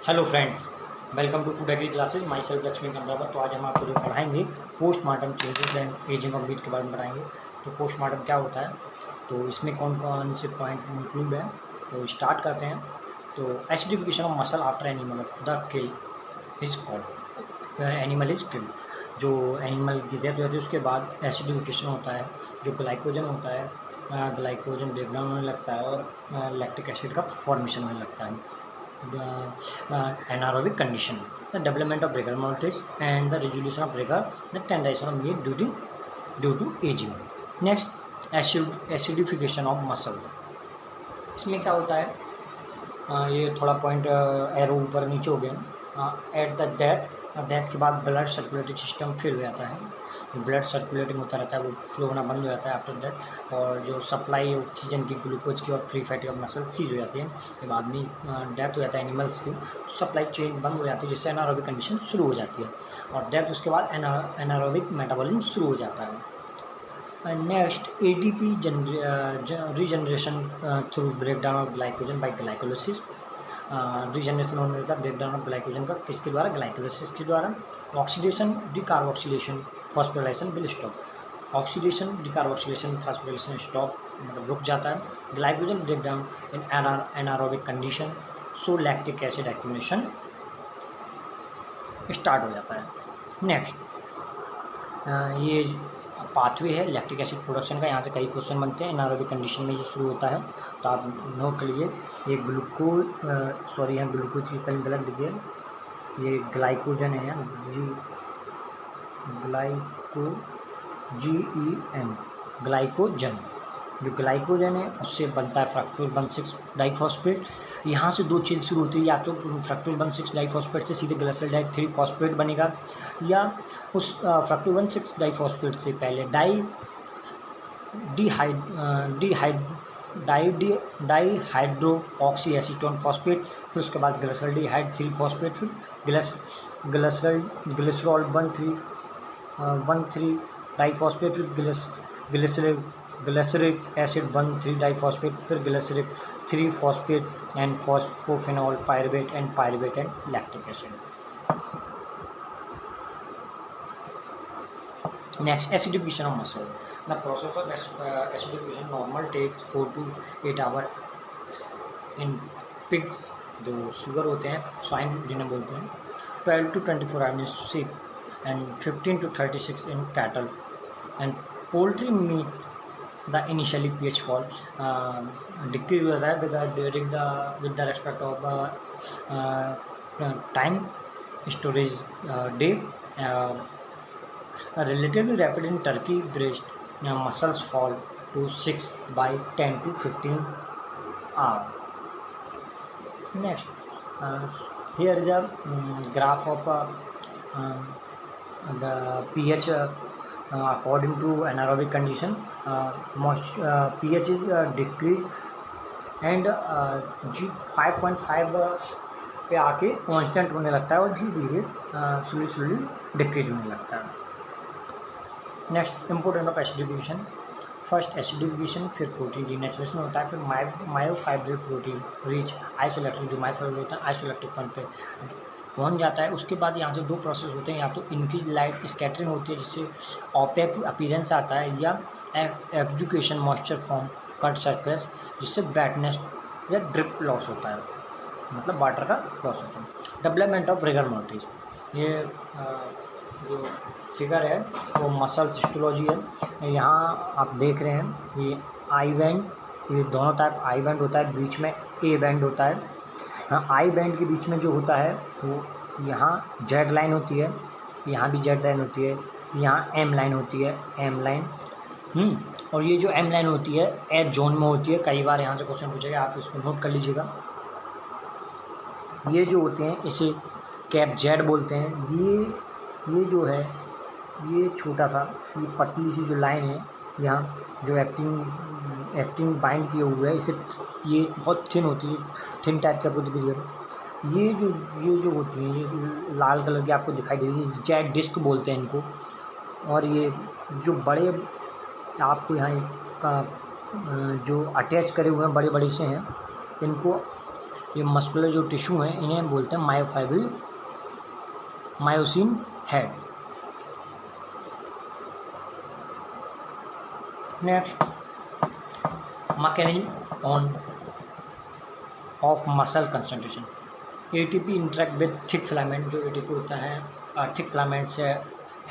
Hello friends, welcome to food agri classes. Myself Lakshmi Kandrawar. तो आज हम आपको जो पढ़ाएंगे postmortem changes and ageing of meat के बारे में पढ़ाएंगे। तो पोस्टमार्टम क्या होता है, तो इसमें कौन कौन से पॉइंट इंक्लूड हैं, तो स्टार्ट करते हैं। तो acidification of muscle after animal the kill is called animal is किल। जो एनिमल की डेथ होती है उसके बाद एसिडिफिकेशन होता है, जो ग्लाइकोजन होता है, ग्लाइकोजन ब्रेकडाउन होने लगता है और लैक्टिक एसिड का फॉर्मेशन होने लगता है। Anaerobic condition, the development of rigor mortis and the resolution of rigor, the tendination of meat due to aging. Next, acidification of muscles. इसमें क्या होता है, ये थोड़ा पॉइंट एरो ऊपर नीचे हो गया। एट द डेथ के बाद ब्लड सर्कुलेटिंग सिस्टम फेल हो जाता है, ब्लड सर्कुलेटिंग होता रहता है, वो फ्लो होना बंद हो जाता है आफ्टर डेथ। और जो सप्लाई ऑक्सीजन की, ग्लूकोज की और free fatty of muscle cease हो जाती है। जब आदमी डेथ हो जाता है एनिमल्स की, तो सप्लाई चेन बंद हो जाती है, जिससे एनारोबिक कंडीशन शुरू हो जाती है। और डेथ उसके बाद एनारोबिक मेटाबॉलिज्म शुरू हो जाता है। Next, ATP regeneration through breakdown of glycogen by glycolysis. Regeneration होने लगता है ब्रेकडाउन ऑफ ग्लाइकोजन का, किसके द्वारा? ग्लाइकोलिसिस के द्वारा। Oxidation decarboxylation phosphorylation will stop. Oxidation decarboxylation phosphorylation stop मतलब रुक जाता है। ग्लाइकोजन ब्रेकडाउन इन एनारोबिक कंडीशन, सो लैक्टिक एसिड एक्यूमुलेशन स्टार्ट हो जाता है। नेक्स्ट, ये पाथवे है लैक्टिक एसिड प्रोडक्शन का। यहाँ से कई क्वेश्चन बनते हैं। एनारोबिक कंडीशन में ये शुरू होता है, तो आप नोट कर लीजिए। ये यहाँ ग्लूकोज की स्पेलिंग गलत लिखिए, ये ग्लाइकोजन है, GEN ग्लाइकोजन। जो ग्लाइकोजन है उससे बनता है फ्रक्टोज 1,6 डाइफॉस्फेट। यहाँ से दो चीज़ शुरू होती है, या तो फ्रक्टोज 1,6 डाइफॉस्फेट से सीधे ग्लिसरॉल 3 फॉस्फेट बनेगा, या उस फ्रक्टोज 1,6 डाइफॉस्फेट से पहले डाईहाइड्रो ऑक्सी एसीटोन फॉस्फेट, फिर उसके बाद ग्लिसरॉल 3 फॉस्फेट, फिर ग्लिसरॉल 1,3 डाइफॉस्फेट, फिर ग्लिसरिक एसिड 1,3 डाइफॉस्फेट, फिर glyceric 3 phosphate and phosphoenol pyruvate and lactic acid. Next, acidification of muscle. The process of acidification normal takes 4 to 8 hours in pigs, जो sugar होते हैं, swine जिन्हें बोलते हैं, 12 to 24 hours in sheep and 15 to 36 in cattle and poultry meat. The initially pH fall decrease होता है with the respect of time storage day. Relatively rapid in turkey breast, muscles fall to 6 by 10 to 15 hours. Next, here is a graph of the pH according to anaerobic condition. pH is decreased and 5.5 पे आके constant होने लगता है और धीरे धीरे slowly decrease होने लगता है। Next, important of acidification. First acidification, फिर प्रोटीन डीनेचुरेशन होता है, फिर मायोफाइब्रिल प्रोटीन रीच आइसोलैक्टिक, जो मायोफाइब्रिल होता है आइसोलैक्टिक पॉइंट पे पहुंच जाता है। उसके बाद यहाँ से दो प्रोसेस होते हैं, या तो इंक्रीज लाइट स्कैटरिंग होती है जिससे ऑपेक अपीयरेंस आता है, या education moisture form cut surface जिससे वेटनेस या ड्रिप लॉस होता है, मतलब वाटर का लॉस होता है। डेवलपमेंट ऑफ रिगर मोर्टिस, ये जो फिगर है वो मसल सिस्टोलॉजी है। यहाँ आप देख रहे हैं ये आई बैंड, ये दोनों टाइप आई बैंड होता है, बीच में ए बैंड होता है। आई बैंड के बीच में जो होता है वो यहाँ जेड लाइन होती है, यहाँ भी जेड लाइन होती है, यहाँ एम लाइन होती है, एम लाइन। और ये जो एम लाइन होती है एच जोन में होती है। कई बार यहाँ से क्वेश्चन पूछेगा, आप इसको नोट कर लीजिएगा। ये जो होते हैं इसे कैप जेड बोलते हैं। ये जो है ये छोटा सा, ये पतली सी जो लाइन है यहाँ जो एक्टिंग बाइंड किए हुए है, इसे ये बहुत थिन होती है, थिन टाइप की आपको दिख रही है। ये जो होती हैं ये लाल कलर की आपको दिखाई दे रही है, जेड डिस्क बोलते हैं इनको। और ये जो बड़े आपको यहाँ का जो अटैच करे हुए हैं बड़े बड़े से हैं, इनको ये मस्कुलर जो टिश्यू हैं इन्हें बोलते हैं myofibril myosin head. Next, mechanism of muscle concentration. ATP interact with thick filament, जो एटीपी होता है थिक फिलामेंट से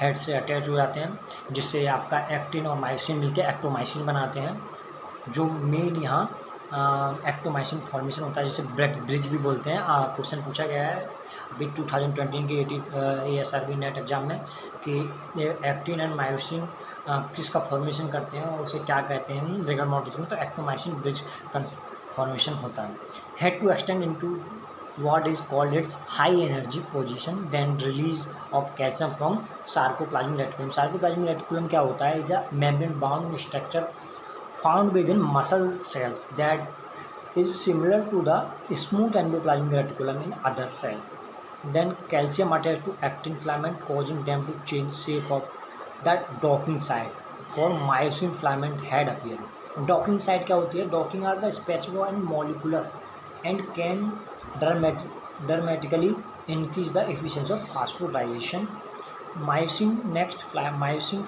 हेड से अटैच हो जाते हैं, जिससे आपका एक्टिन और मायोसिन मिलकर एक्टोमाइसिन बनाते हैं, जो मेन यहाँ एक्टोमाइसिन फॉर्मेशन होता है, जिसे ब्रिज भी बोलते हैं। क्वेश्चन पूछा गया है अभी 2020 के ASRB नेट एग्जाम में कि एक्टिन एंड मायोसिन किसका फॉर्मेशन करते हैं और उसे क्या कहते हैं रिगर मोर्टिस में, तो एक्टोमाइसिन ब्रिज फॉर्मेशन होता है। Head to extend into what is called its high energy position, then release of calcium from sarcoplasmic reticulum. Sarcoplasmic reticulum क्या होता है? is a membrane bound structure found within muscle cells that is similar to the smooth endoplasmic reticulum in other cells. Then calcium attached to actin filament, causing them to change shape of that docking site for myosin filament head appearing. Docking site क्या होती है? Docking are the specific and molecular and can dramatically increase the efficiency of phosphorylation. Myosin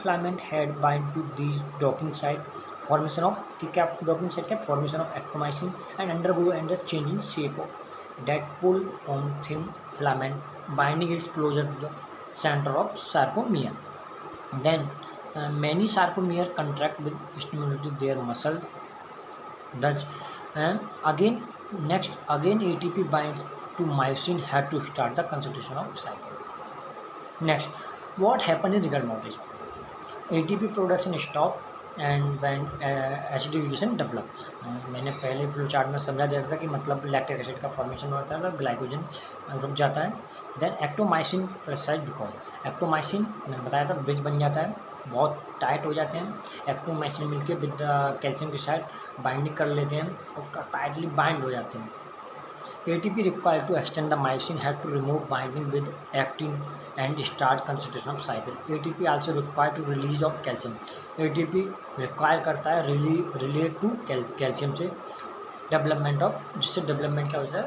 filament head bind to these docking site, formation of docking site क्या formation of actomycin and undergo and the changing shape of that pull on thin filament binding its closer to the center of sarcomere. Then many sarcomere contract with stimulating their muscle. Thus again ATP binds to myosin head to start the concentration of cycle. Next, what happened in rigor mortis? ATP production stop and when acidification develop. मैंने पहले flow chart में समझा दिया था कि मतलब lactic acid का formation होता है, ग्लाइकोजन रुक जाता है। देन एक्टोमाइसिन प्रेसाइज बिकॉज एक्टोमाइसिन मैंने बताया था ब्रिज बन जाता है, बहुत टाइट हो जाते हैं। एक्टोमाइसिन मिलके विद कैल्शियम के साथ बाइंडिंग कर लेते हैं और टाइटली बाइंड हो जाते हैं। ATP required to extend the myosin had to remove binding with actin and start concentration of cycle. ATP also required to release of calcium. ATP require करता है relate to calcium से development of, जिससे development क्या होता है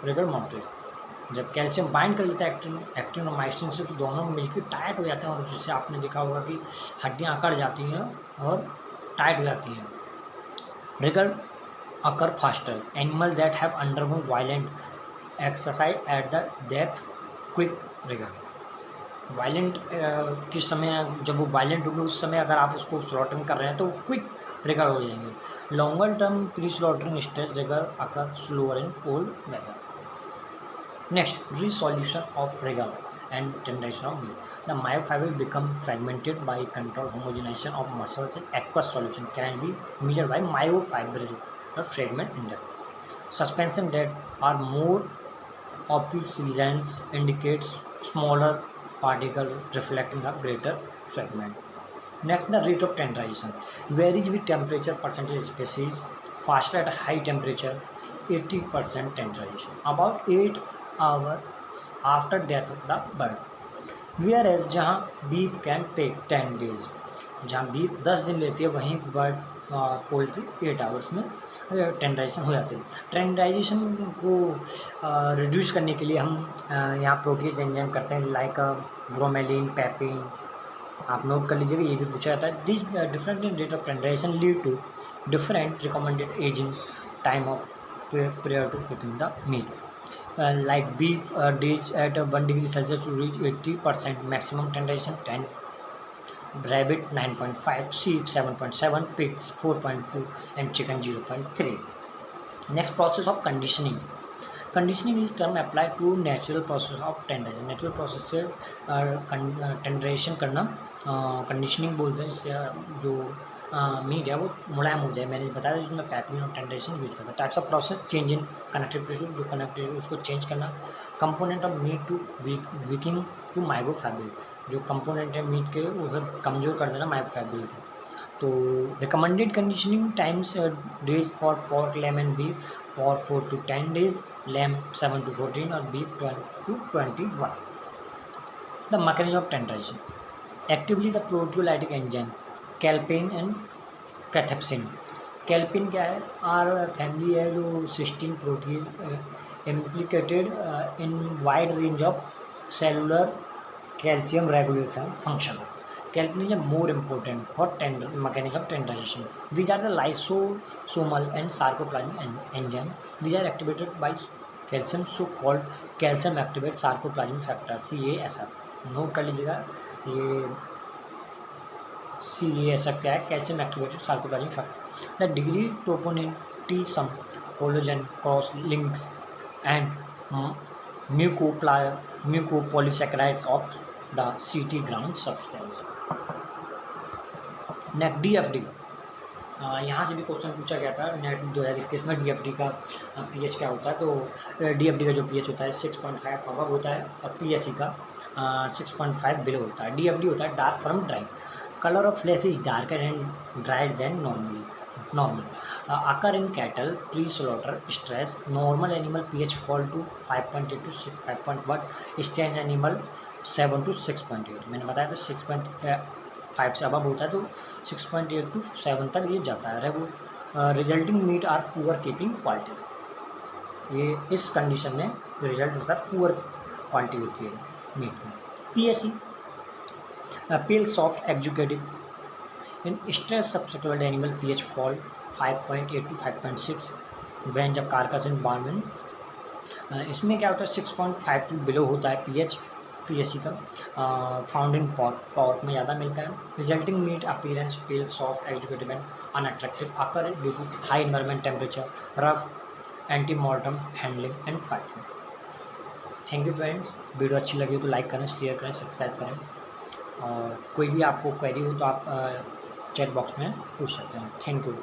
rigour mortis. जब calcium bind कर लेता है एक्टिन और मायोसिन से, तो दोनों मिलकर टाइट हो जाते हैं और जिससे आपने देखा होगा कि हड्डियाँ अकड़ जाती हैं और टाइट हो जाती हैं। Rigor occur faster. Animals that have undergone violent exercise at the death quick rigor. Violent किस समय जब वो वायलेंट होगी उस समय अगर आप उसको स्लॉटरिंग कर रहे हैं तो क्विक रिगर हो जाएंगे। Longer term pre slaughtering stage rigor occur slower in cold weather. Next, resolution of rigor and tenderness of meat. The myofibrils become fragmented by controlled homogenization of muscles and aqueous solution can be measured by myofibril fragment index. Suspension that are more opulence indicates smaller particle reflecting a greater fragment. Next, the rate of tenderization varies with temperature percentage species. Faster at high temperature, 80% tenderization, about 8 hours after death of the bird. Whereas जहाँ beef can take 10 days, जहाँ beef 10 दिन लेती है वहीं bird poultry 8 hours में टेंडराइजेशन हो जाती है। टेंडराइजेशन को रिड्यूस करने के लिए हम यहाँ प्रोटीज एंजाइम करते हैं, लाइक ब्रोमेलिन, पैपिन। आप नोट कर लीजिएगा, ये भी पूछा जाता है। This different in rate of tenderisation lead to different recommended ageing time of prior to cooking the meat. Like beef days at 1 degree Celsius to reach 80% maximum tenderization, 10. Rabbit 9.5, sheep 7.7, pigs 4.2 and chicken 0.3. Next, process of conditioning. Conditioning is term applied to natural process of tenderization. Natural process से टेंडरेशन करना conditioning बोलते हैं, जिससे जो meet है वो मुलायम हो जाए। मैंने बताया जिसमें पैपिन और टेंडरेशन यूज करता है। Types of process, change in connective tissue, जो कनेक्टिव उसको चेंज करना। Component of meat to weakening to microfibril, जो कंपोनेंट है मीट के उसे कमज़ोर कर देना माइक्रोफाइब्रिल को। तो recommended conditioning times days for pork, lamb and beef, pork 4 to 10 days, lamb 7 to 14 और beef 12 to 21. The mechanism of tenderization. Actively the proteolytic enzyme calpain and cathepsin. Calpain क्या है? आर फैमिली है जो cysteine protein implicated in wide range of cellular calcium regulation function. Calcium is more important for mechanical tendrization. These are the lysosomal and sarcoplasmic enzyme. These are activated by calcium, so called calcium activate sarcoplasmic factor CASF. Note कर लीजिएगा ये CASF क्या है, calcium activated sarcoplasmic factor. The degree ट्रोपोनेटिसम collagen cross links and mucopolysaccharides of the CT ground substance. Next DFD. यहाँ से भी question पूछा गया था नेट 2021 में. DFD का pH क्या होता है? तो DFD का जो pH होता है 6.5 अबव होता है और PSE का 6.5 बिलो होता है. DFD होता है dark firm dry. Colour of flesh is darker and dried than normal. Occur in cattle pre-slaughter stress. Normal animal pH fall to 5.8 to 5.1. Strange animal 7 to 6.8. मैंने बताया था 6.5 से अबव होता है तो 6.8 to 7 तक ये जाता है. Resulting meat are poor keeping quality. ये इस कंडीशन में रिजल्ट होता है पुअर क्वालिटी होती है मीट में. PSE pale soft executive. In stress subsequent animal pH fall 5.8 to 5.6 when जब carcass in barn. इसमें क्या होता है 6.5 टू बिलो होता है PSE का. फाउंड इन पॉर्क में ज़्यादा मिलता है. Resulting meat appearance pale soft exudative and unattractive. Occur due to high environment temperature, rough ante mortem handling and fighting. Thank you friends. Video अच्छी लगी तो लाइक करें, शेयर करें, सब्सक्राइब करें. और कोई भी आपको क्वेरी हो तो आप चैट बॉक्स में पूछ सकते हैं. Thank you.